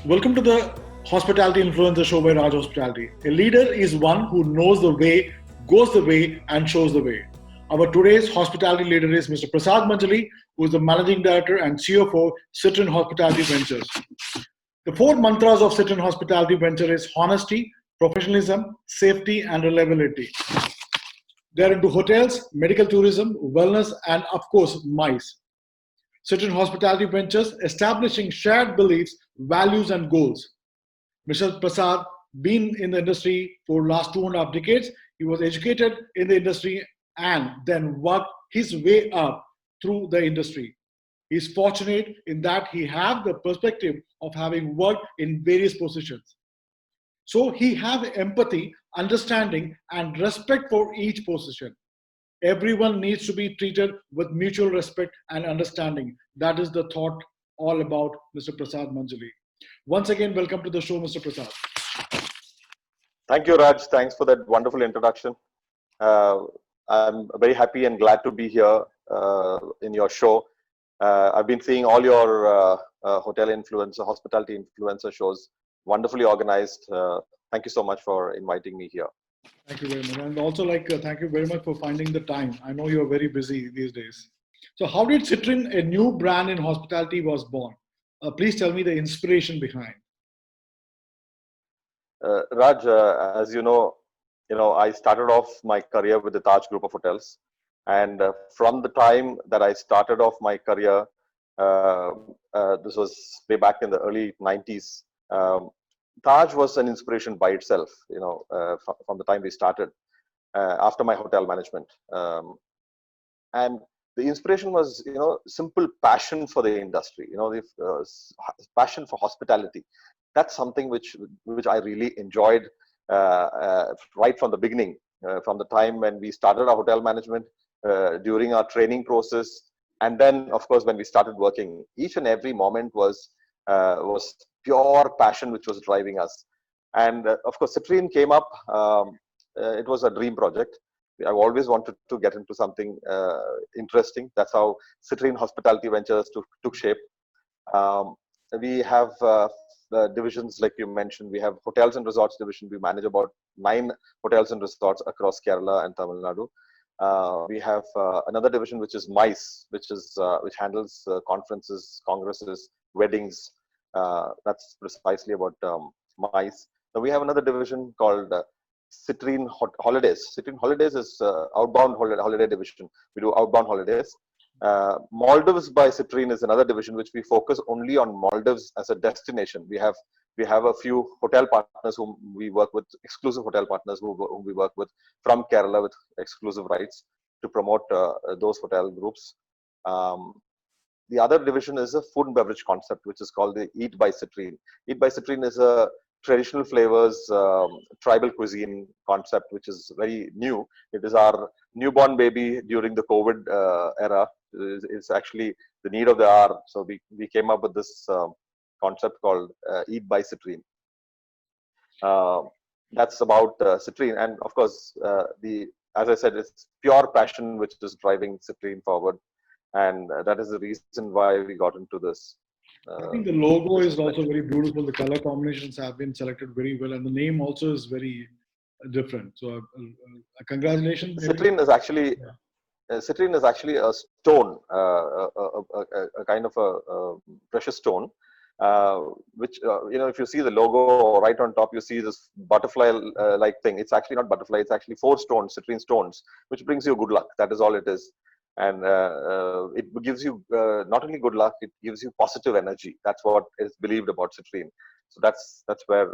Welcome to the Hospitality Influencer Show by Raj Hospitality. A leader is one who knows the way, goes the way, and shows the way. Our today's hospitality leader is Mr. Prasad Manjali, who is the Managing Director and CEO for Citron Hospitality Ventures. The four mantras of Citron Hospitality Venture is honesty, professionalism, safety, and reliability. They are into hotels, medical tourism, wellness, and of course, MICE. Citron Hospitality Ventures establishing shared beliefs, values, and goals. Mr. Prasad been in the industry for last 2.5 decades. He was educated in the industry and then worked his way up through the industry. He's fortunate in that he have the perspective of having worked in various positions. So he have empathy, understanding, and respect for each position. Everyone needs to be treated with mutual respect and understanding. That is the thought all about Mr. Prasad Manjali. Once again, welcome to the show, Mr. Prasad. Thank you, Raj. Thanks for that wonderful introduction. Uh, I'm very happy and glad to be here in your show. I've been seeing all your hotel influencer, hospitality influencer shows, wonderfully organized. Thank you so much for inviting me here. Thank you very much. And also, thank you very much for finding the time. I know you're very busy these days. So, how did Citron, a new brand in hospitality, was born? Please tell me the inspiration behind. Raj, as I started off my career with the Taj Group of Hotels, and from the time that I started off my career, this was way back in the early 90s. Taj was an inspiration by itself, from the time we started after my hotel management. And the inspiration was, simple passion for the industry, the passion for hospitality. That's something which I really enjoyed right from the beginning, from the time when we started our hotel management, during our training process, and then, of course, when we started working. Each and every moment was pure passion which was driving us. And of course, Citrine came up. It was a dream project. I've always wanted to get into something interesting. That's how Citrine Hospitality Ventures took shape. We have divisions, like you mentioned. We have hotels and resorts division. We manage about 9 hotels and resorts across Kerala and Tamil Nadu. We have another division which is MICE, which handles conferences, congresses, weddings. That's precisely about MICE. Now we have another division called Citrine Holidays. Citrine Holidays is outbound holiday division. We do outbound holidays. Maldives by Citrine is another division which we focus only on Maldives as a destination. We have a few hotel partners whom we work with, exclusive hotel partners whom we work with from Kerala with exclusive rights to promote those hotel groups. The other division is a food and beverage concept, which is called the Eat by Citrine. Eat by Citrine is a traditional flavors, tribal cuisine concept, which is very new. It is our newborn baby during the COVID era. It's actually the need of the hour. So we came up with this concept called Eat by Citrine. That's about Citrine. And of course, as I said, it's pure passion which is driving Citrine forward. And that is the reason why we got into this. I think the logo is also very beautiful. The color combinations have been selected very well, and the name also is very different. So, congratulations. Citrine is actually Citrine is actually a stone, a kind of a precious stone, which if you see the logo right on top, you see this butterfly-like thing. It's actually not butterfly; it's actually 4 stones, citrine stones, which brings you good luck. That is all it is. And it gives you not only good luck, it gives you positive energy. That's what is believed about Citrine. So that's where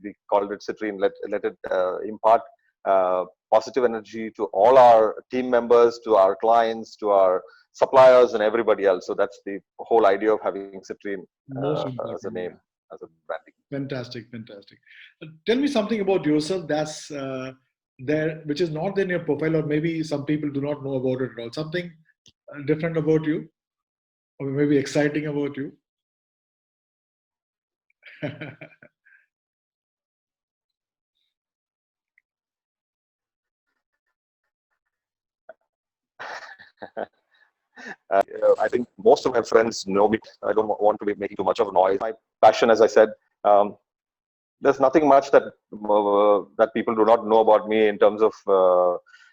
we called it Citrine. Let it impart positive energy to all our team members, to our clients, to our suppliers, and everybody else. So that's the whole idea of having Citrine as a name, as a branding. Fantastic. Tell me something about yourself that's there, which is not in your profile, or maybe some people do not know about it at all. Something different about you, or maybe exciting about you. I think most of my friends know me. I don't want to be making too much of noise. My passion, as I said, there's nothing much that people do not know about me in terms of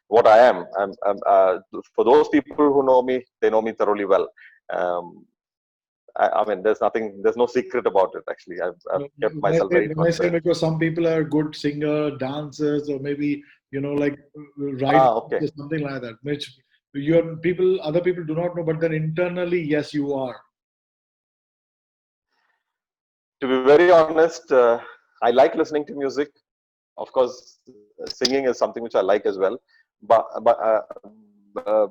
what I am. For those people who know me, they know me thoroughly well. Um, I mean, there's no secret about it. Actually, I've No, kept myself very when I say transparent. because some people are good singer, dancers, or maybe like writers, Okay. something like that, which other people do not know, but then internally, yes, you are. To be very honest, I like listening to music. Of course, singing is something which I like as well, but uh,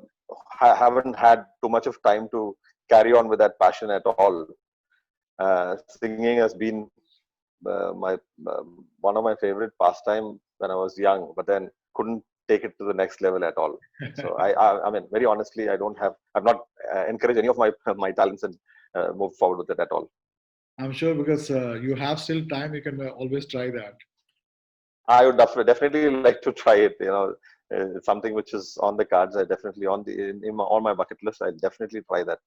I haven't had too much of time to carry on with that passion at all. Singing has been my one of my favorite pastime when I was young, but then couldn't take it to the next level at all. So I mean, very honestly, I've not encouraged any of my talents and moved forward with it at all. I'm sure because you have still time, you can always try that. I would definitely like to try it. It's something which is on the cards. I definitely on my bucket list. I definitely try that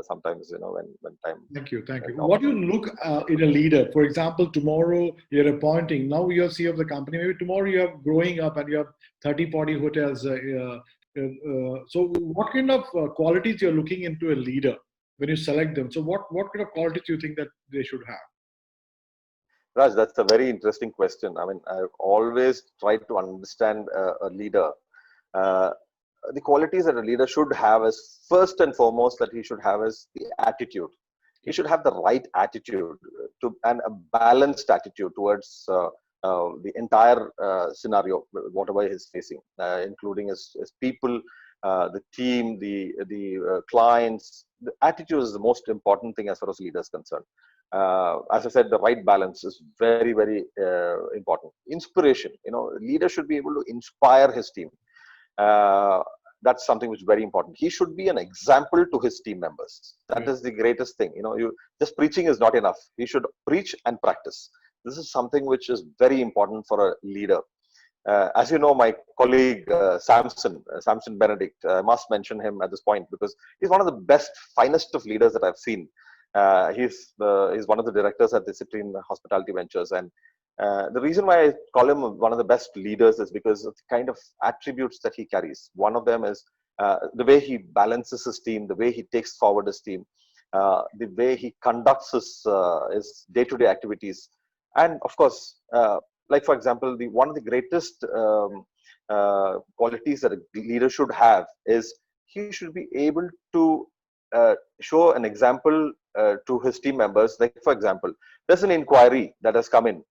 sometimes. When time Thank you. and What do you opportunity look comes. in a leader? For example, tomorrow you're appointing, now you're CEO of the company. Maybe tomorrow you are growing up and you have 30, 40 hotels. So what kind of qualities you're looking into a leader when you select them? So what kind of qualities do you think that they should have? Raj, that's a very interesting question. I mean, I've always tried to understand a leader. Uh, the qualities that a leader should have is first and foremost that he should have is the attitude. He should have the right attitude and a balanced attitude towards the entire scenario, whatever he's facing, including his people, the team, the clients. The attitude is the most important thing as far as leaders concerned. As I said, the right balance is very, very important. Inspiration, leader should be able to inspire his team. Uh, that's something which is very important. He should be an example to his team members. That Right. is the greatest thing. You just preaching is not enough. He should preach and practice. This is something which is very important for a leader. As you know, my colleague Samson Benedict, I must mention him at this point because he's one of the best, finest of leaders that I've seen. He's one of the directors at Discipline Hospitality Ventures, and the reason why I call him one of the best leaders is because of the kind of attributes that he carries. One of them is the way he balances his team, the way he takes forward his team, the way he conducts his day-to-day activities, and of course, like for example, the one of the greatest qualities that a leader should have is he should be able to show an example to his team members. Like for example, there's an inquiry that has come in,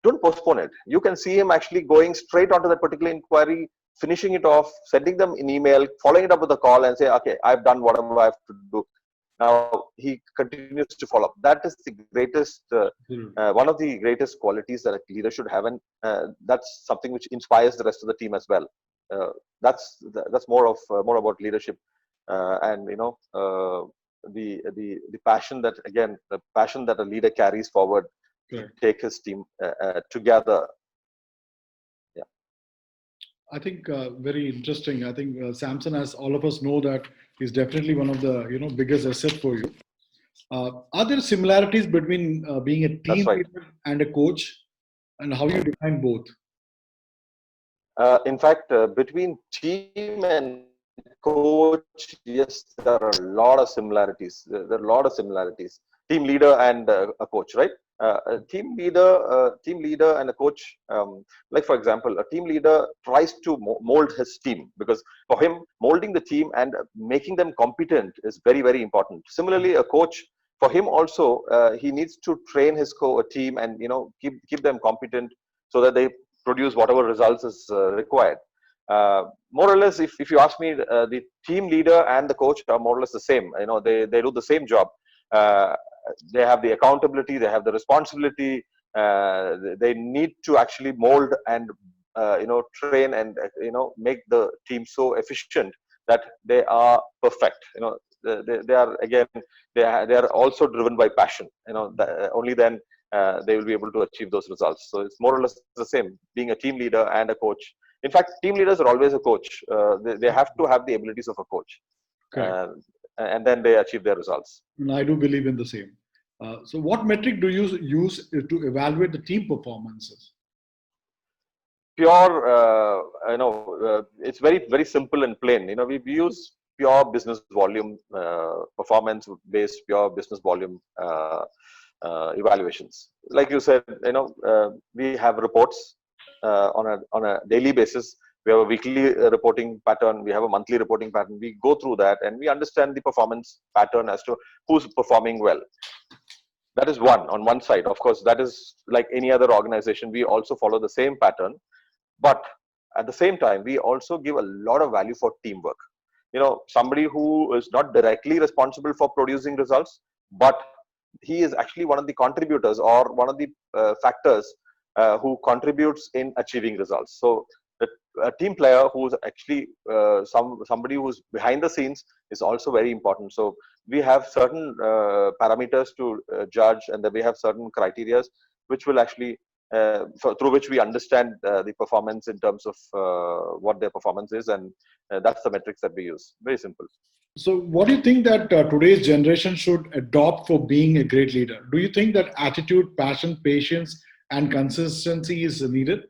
don't postpone it. You can see him actually going straight onto that particular inquiry, finishing it off, sending them an email, following it up with a call, and say, "Okay, I've done whatever I have to do." Now he continues to follow up. That is the greatest, Absolutely. one of the greatest qualities that a leader should have, and that's something which inspires the rest of the team as well. Uh, that's more about leadership, and the passion that again the passion that a leader carries forward to Correct. take his team together. Yeah, I think very interesting. I think Samson, as all of us know, that is definitely one of the biggest asset for you. Are there similarities between being a that's team right. leader and a coach, and how you define both? In fact, between team and coach, yes, there are a lot of similarities. There are a lot of similarities. Team leader and a coach, right? Team leader and a coach. Like for example, a team leader tries to mold his team because for him, molding the team and making them competent is very, very important. Similarly, a coach for him also, he needs to train his team and keep them competent so that they produce whatever results is required. More or less, if you ask me, the team leader and the coach are more or less the same. They do the same job. Uh, they have the accountability, they have the responsibility. They need to actually mold and train and make the team so efficient that they are perfect. They are again they are also driven by passion. Only then they will be able to achieve those results. So it's more or less the same, being a team leader and a coach. In fact, team leaders are always a coach. They have to have the abilities of a coach. Correct. and then they achieve their results. And I do believe in the same. So, what metric do you use to evaluate the team performances? Pure, it's very simple and plain. We use pure business volume, performance based pure business volume evaluations. Like you said, we have reports on a daily basis. We have a weekly reporting pattern. We have a monthly reporting pattern. We go through that and we understand the performance pattern as to who's performing well. That is on one side. Of course, that is like any other organization. We also follow the same pattern. But at the same time, we also give a lot of value for teamwork. Somebody who is not directly responsible for producing results, but he is actually one of the contributors or one of the factors who contributes in achieving results. So a team player who's actually somebody who's behind the scenes is also very important. So we have certain parameters to judge, and then we have certain criteria which will actually through which we understand the performance in terms of what their performance is, and that's the metrics that we use. Very simple. So, what do you think that today's generation should adopt for being a great leader? Do you think that attitude, passion, patience, and consistency is needed?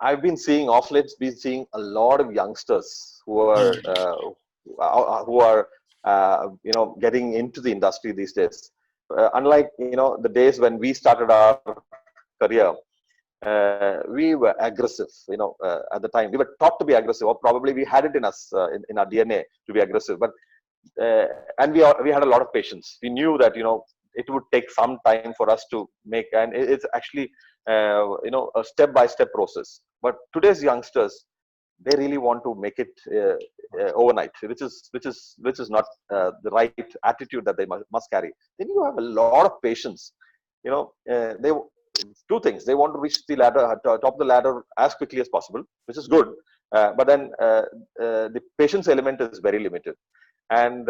I've been seeing off late, been seeing a lot of youngsters who are getting into the industry these days. Unlike the days when we started our career, we were aggressive. At the time we were taught to be aggressive, or probably we had it in us in our DNA to be aggressive. But and we had a lot of patience. We knew that it would take some time for us to make, and it's actually a step-by-step process. But today's youngsters, they really want to make it overnight, which is not the right attitude that they must carry. Then you have a lot of patience. They two things: they want to reach the ladder, top of the ladder as quickly as possible, which is good. But then the patience element is very limited, and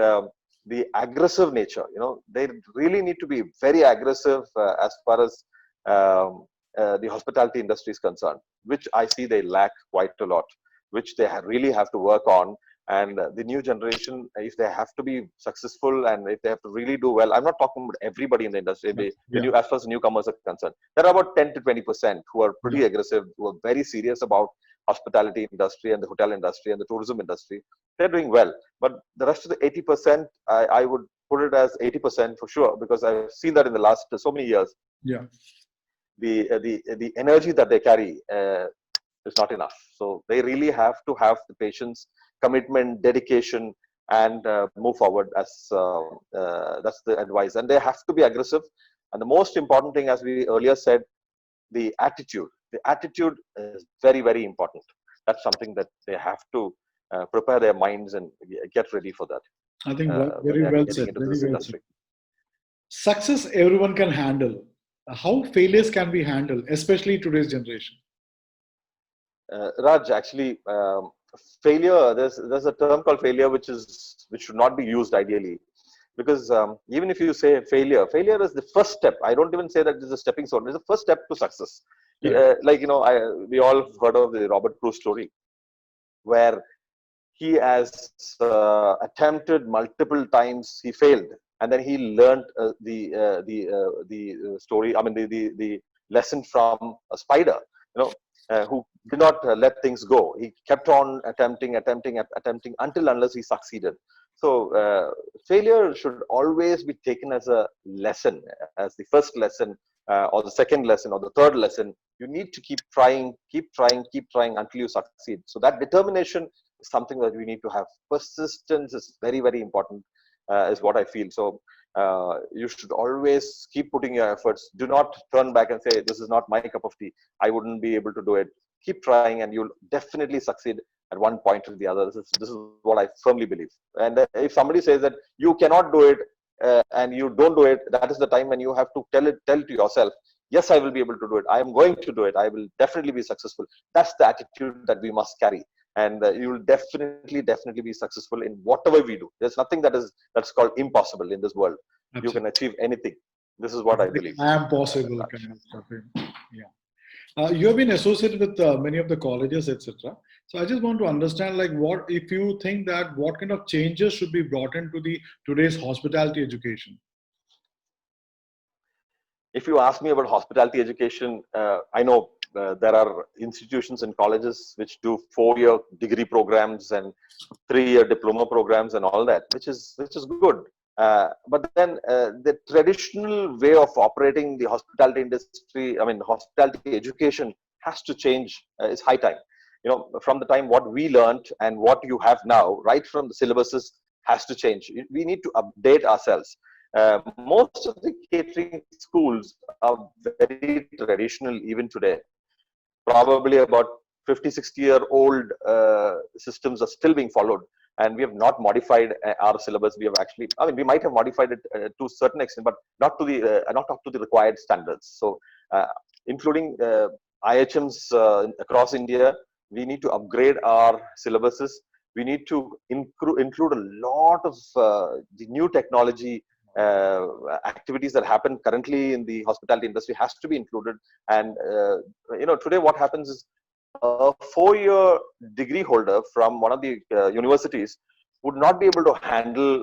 the aggressive nature. They really need to be very aggressive as far as the hospitality industry is concerned, which I see they lack quite a lot, which they really have to work on. And the new generation, if they have to be successful and if they have to really do well, I'm not talking about everybody in the industry. As far as newcomers are concerned, there are about 10 to 20% who are pretty aggressive, who are very serious about hospitality industry and the hotel industry and the tourism industry. They're doing well. But the rest of the 80%, I would put it as 80% for sure, because I've seen that in the last so many years. Yeah. The energy that they carry is not enough. So they really have to have the patience, commitment, dedication, and move forward. As that's the advice. And they have to be aggressive. And the most important thing, as we earlier said, the attitude. The attitude is very, very important. That's something that they have to prepare their minds and get ready for that. I think very well said. Very well said. Success everyone can handle. How failures can be handled, especially today's generation? Raj, actually, failure. There's a term called failure, which should not be used ideally, because even if you say failure is the first step. I don't even say that it's a stepping stone. It's the first step to success. We all heard of the Robert Bruce story, where he has attempted multiple times, he failed, and then he learned the story. I mean, the lesson from a spider, who did not let things go. He kept on attempting until unless he succeeded. So failure should always be taken as a lesson, as the first lesson, or the second lesson, or the third lesson. You need to keep trying until you succeed. So that determination is something that we need to have. Persistence is very, very important, is what I feel. So you should always keep putting your efforts. Do not turn back and say, this is not my cup of tea, I wouldn't be able to do it. Keep trying, and you'll definitely succeed at one point or the other. This is what I firmly believe. And if somebody says that you cannot do it, and you don't do it, that is the time when you have to tell to yourself, yes, I will be able to do it. I am going to do it. I will definitely be successful. That's the attitude that we must carry. And you will definitely be successful in whatever we do. There's nothing that's called impossible in this world. Absolutely. You can achieve anything. This is what I believe. I am possible kind of stuff. Yeah. You have been associated with many of the colleges, etc. So I just want to understand, like, what if you think that what kind of changes should be brought into the today's hospitality education? If you ask me about hospitality education, I know there are institutions and colleges which do 4-year degree programs and 3-year diploma programs and all that, which is good. But then the traditional way of operating the hospitality industry, I mean, hospitality education has to change. It's high time. From the time what we learned and what you have now, right from the syllabuses has to change. We need to update ourselves. Most of the catering schools are very traditional even today. Probably about 50, 60-year-old systems are still being followed. And we have not modified our syllabus. We have actually, I mean, we might have modified it to a certain extent, but not up to the required standards. So, including IHMs across India, we need to upgrade our syllabuses. We need to include a lot of the new technology activities that happen currently in the hospitality industry has to be included. And today what happens is a 4-year degree holder from one of the universities would not be able to handle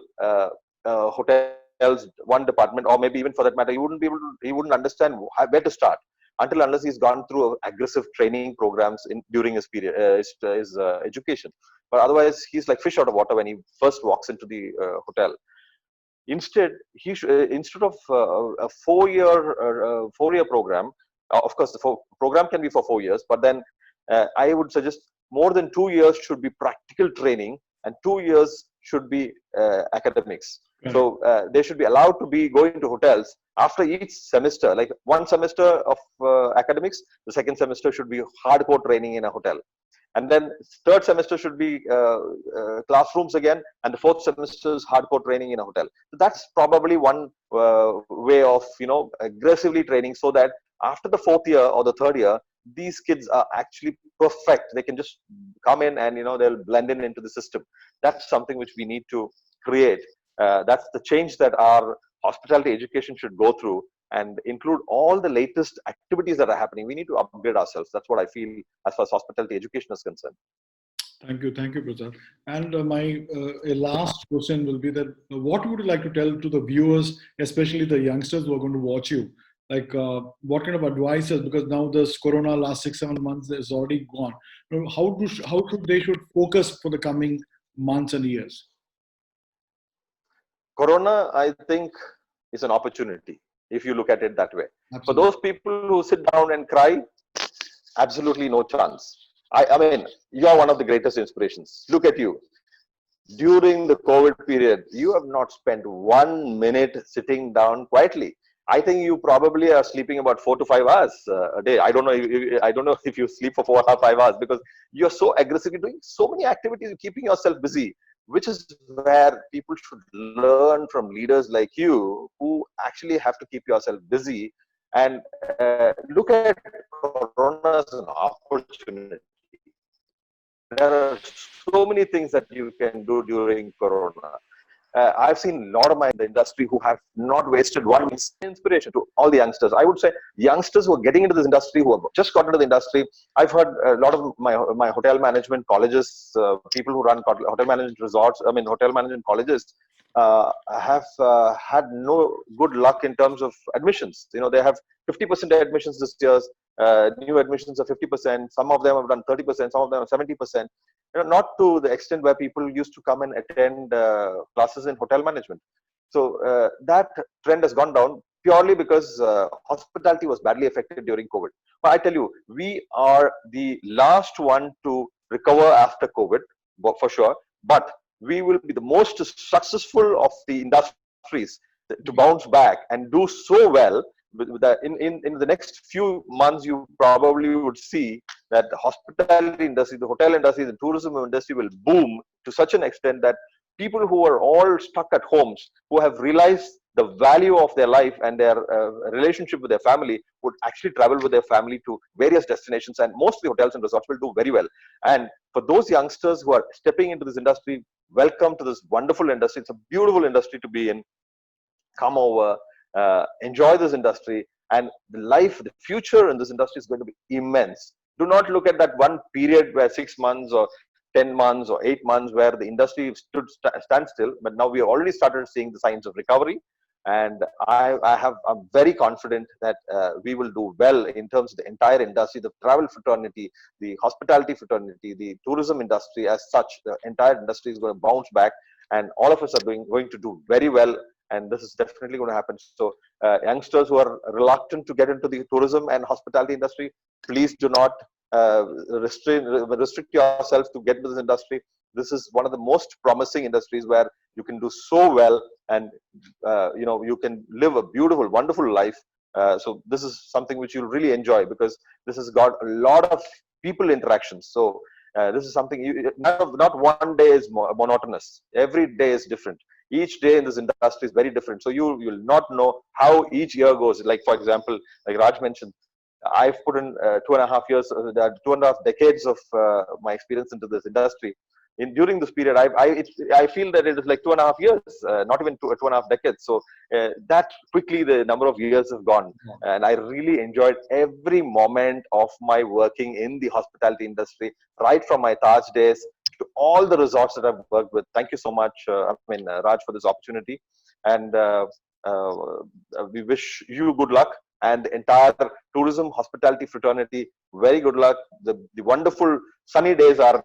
hotels, one department, or maybe even for that matter, he wouldn't understand where to start until unless he's gone through aggressive training programs during his period, his education. But otherwise, he's like fish out of water when he first walks into the hotel. Instead, instead of a 4-year program, of course, the program can be for 4 years, but then I would suggest more than 2 years should be practical training, and 2 years should be academics. Right. So they should be allowed to be going to hotels after each semester, like one semester of academics. The second semester should be hardcore training in a hotel. And then third semester should be classrooms again, and the fourth semester is hardcore training in a hotel. So that's probably one way of aggressively training, so that after the 4th year or the 3rd year, these kids are actually perfect. They can just come in and they'll blend in into the system. That's something which we need to create. That's the change that our hospitality education should go through, and include all the latest activities that are happening. We need to upgrade ourselves. That's what I feel as far as hospitality education is concerned. Thank you, Prasad. And my last question will be that what would you like to tell to the viewers, especially the youngsters who are going to watch you? Like, what kind of advices? Because now this Corona last 6-7 months is already gone. How should they should focus for the coming months and years? Corona, I think, is an opportunity if you look at it that way. Absolutely. For those people who sit down and cry, absolutely no chance. I mean, you are one of the greatest inspirations. Look at you. During the COVID period, you have not spent 1 minute sitting down quietly. I think you probably are sleeping about 4 to 5 hours a day. I don't know. I don't know if you sleep for 4 or 5 hours, because you're so aggressively doing so many activities, keeping yourself busy, which is where people should learn from leaders like you, who actually have to keep yourself busy and look at Corona as an opportunity. There are so many things that you can do during Corona. I've seen a lot of my in the industry who have not wasted one inspiration to all the youngsters. I would say youngsters who are getting into this industry, who have just got into the industry. I've heard a lot of my hotel management colleges, people who run hotel management resorts, I mean hotel management colleges, have had no good luck in terms of admissions. They have 50% admissions this year. New admissions are 50%. Some of them have done 30%. Some of them are 70%. Not to the extent where people used to come and attend classes in hotel management. So that trend has gone down purely because hospitality was badly affected during COVID. But I tell you, we are the last one to recover after COVID, for sure. But we will be the most successful of the industries to bounce back and do so well. In the next few months, you probably would see that the hospitality industry, the hotel industry, the tourism industry will boom to such an extent that people who are all stuck at homes, who have realized the value of their life and their relationship with their family, would actually travel with their family to various destinations, and most of the hotels and resorts will do very well. And for those youngsters who are stepping into this industry, welcome to this wonderful industry. It's a beautiful industry to be in. Come over, enjoy this industry, And the future in this industry is going to be immense. Do not look at that one period where 6 months or 10 months or 8 months where the industry stand still, but now we have already started seeing the signs of recovery. And I'm very confident that we will do well in terms of the entire industry, the travel fraternity, the hospitality fraternity, the tourism industry as such. The entire industry is going to bounce back, and all of us are going to do very well. And this is definitely going to happen. So, youngsters who are reluctant to get into the tourism and hospitality industry, please do not restrict yourself to get into this industry. This is one of the most promising industries where you can do so well, and you can live a beautiful, wonderful life. So this is something which you'll really enjoy, because this has got a lot of people interactions. So this is something not one day is monotonous. Every day is different. Each day in this industry is very different. So you'll not know how each year goes. Like, for example, like Raj mentioned, I've put in 2.5 decades of my experience into this industry. During this period, I feel that it is like 2.5 years, not even 2.5 decades. So that quickly the number of years have gone, and I really enjoyed every moment of my working in the hospitality industry, right from my Taj days to all the resorts that I've worked with. Thank you so much, Raj, for this opportunity, and we wish you good luck, and the entire tourism hospitality fraternity very good luck. The wonderful sunny days are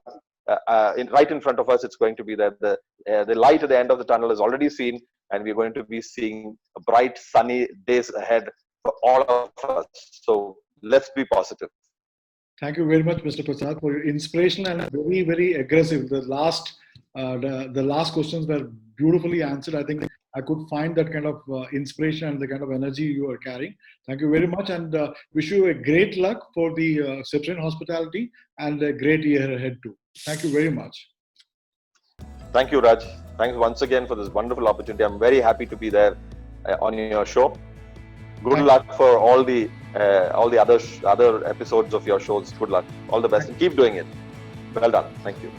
right in front of us. It's going to be there. The light at the end of the tunnel is already seen, and we're going to be seeing bright sunny days ahead for all of us. So let's be positive. Thank you very much, Mr. Prasad, for your inspiration and very, very aggressive. The last questions were beautifully answered. I think I could find that kind of inspiration and the kind of energy you are carrying. Thank you very much, and wish you a great luck for the Citrian Hospitality and a great year ahead too. Thank you very much. Thank you, Raj. Thanks once again for this wonderful opportunity. I'm very happy to be there on your show. Good luck for all the other episodes of your shows. Good luck. All the best, and keep doing it. Well done. Thank you.